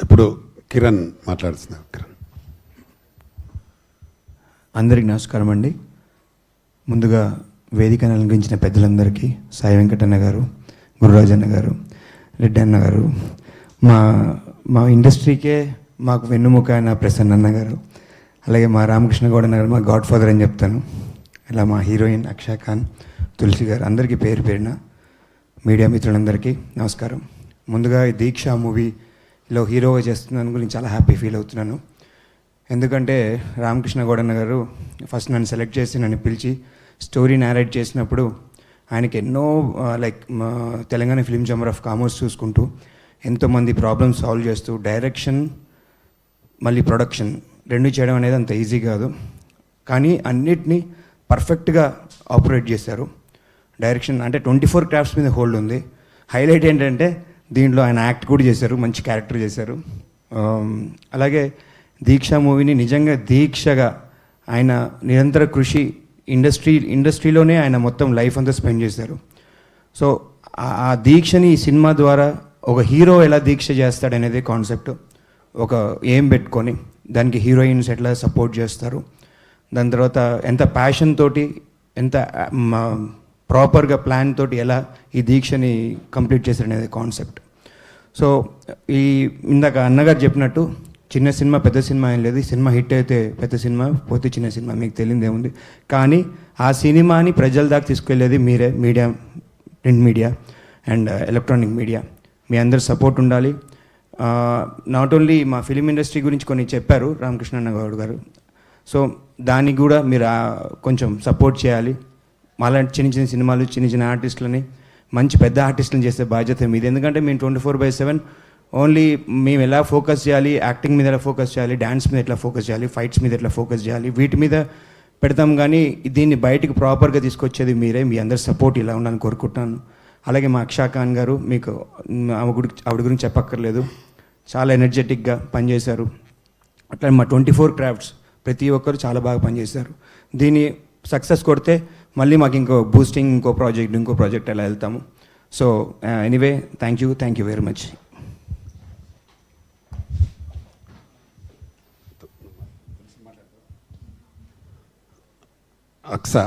ఇప్పుడు కిరణ్ మాట్లాడుతున్నారు. కిరణ్, అందరికీ నమస్కారం అండి. ముందుగా వేదికను అలంకరించిన పెద్దలందరికీ, సాయి వెంకటన్న గారు, గురురాజన్న గారు, రెడ్డి అన్న గారు, మా ఇండస్ట్రీకే మాకు వెన్నుముక అయిన ప్రసన్న అన్న గారు, అలాగే మా రామకృష్ణ గౌడ్ అన్న గారు మా గాడ్ ఫాదర్ అని చెప్తాను. ఇలా మా హీరోయిన్ అక్షయ్ ఖాన్, తులసి గారు, అందరికీ పేరు పేరున మీడియా మిత్రులందరికీ నమస్కారం. ముందుగా ఈ దీక్ష మూవీలో హీరోగా చేస్తున్నాను గురించి చాలా హ్యాపీ ఫీల్ అవుతున్నాను. ఎందుకంటే రామకృష్ణ గౌడన్న గారు ఫస్ట్ నన్ను సెలెక్ట్ చేసి నన్ను పిలిచి స్టోరీ నేరేట్ చేసినప్పుడు ఆయనకి ఎన్నో Telangana film chamber of commerce చూసుకుంటూ ఎంతోమంది ప్రాబ్లమ్స్ సాల్వ్ చేస్తూ డైరెక్షన్ మళ్ళీ ప్రొడక్షన్ రెండు చేయడం అనేది అంత ఈజీ కాదు. కానీ అన్నిటినీ పర్ఫెక్ట్గా ఆపరేట్ చేశారు. డైరెక్షన్ అంటే 24 క్రాఫ్ట్స్ మీద హోల్డ్ ఉంది. హైలైట్ ఏంటంటే దీంట్లో ఆయన యాక్ట్ కూడా చేశారు, మంచి క్యారెక్టర్ చేశారు. అలాగే దీక్ష మూవీని నిజంగా దీక్షగా ఆయన నిరంతర కృషి ఇండస్ట్రీలోనే ఆయన మొత్తం లైఫ్ అంతా స్పెండ్ చేశారు. సో ఆ దీక్షని ఈ సినిమా ద్వారా ఒక హీరో ఎలా దీక్ష చేస్తాడనేది కాన్సెప్ట్, ఒక ఏం పెట్టుకొని దానికి హీరోయిన్స్ ఎట్లా సపోర్ట్ చేస్తారు, దాని తర్వాత ఎంత ప్యాషన్ తోటి ఎంత ప్రాపర్గా ప్లాన్ తోటి ఎలా ఈ దీక్షని కంప్లీట్ చేశారనేది కాన్సెప్ట్. సో ఇందాక అన్నగారు చెప్పినట్టు చిన్న సినిమా పెద్ద సినిమా ఏం లేదు. సినిమా హిట్ అయితే పెద్ద సినిమా, పోతే చిన్న సినిమా, మీకు తెలియదు ఏముంది. కానీ ఆ సినిమాని ప్రజల దాకా తీసుకెళ్ళేది మీరే, media, print media and electronic media. మీ అందరి సపోర్ట్ ఉండాలి. నాట్ ఓన్లీ మా ఫిలిం ఇండస్ట్రీ గురించి కొన్ని చెప్పారు రామకృష్ణ గౌడ్ గారు. సో దానికి కూడా మీరు కొంచెం సపోర్ట్ చేయాలి. మాలాంటి చిన్న చిన్న సినిమాలు, చిన్న చిన్న ఆర్టిస్టులని మంచి పెద్ద ఆర్టిస్టులను చేసే బాధ్యత మీది. ఎందుకంటే మేము 24/7 ఓన్లీ మేము ఎలా ఫోకస్ చేయాలి, యాక్టింగ్ మీద ఎలా ఫోకస్ చేయాలి, డ్యాన్స్ మీద ఎట్లా ఫోకస్ చేయాలి, ఫైట్స్ మీద ఎట్లా ఫోకస్ చేయాలి, వీటి మీద పెడతాం. కానీ దీన్ని బయటికి ప్రాపర్గా తీసుకొచ్చేది మీరే. మీ అందరి సపోర్ట్ ఇలా ఉండాలని కోరుకుంటున్నాను. అలాగే మా అక్షయ్ ఖాన్ గారు, మీకు ఆవిడ గురించి చెప్పక్కర్లేదు, చాలా ఎనర్జెటిక్గా పనిచేశారు. అట్లా మా 24 క్రాఫ్ట్స్ ప్రతి ఒక్కరు చాలా బాగా పనిచేశారు. దీన్ని సక్సెస్ కొడితే మళ్ళీ మాకు ఇంకో బూస్టింగ్, ఇంకో ప్రాజెక్ట్ అలా వెళ్తాము. So anyway, thank you very much. Aqsa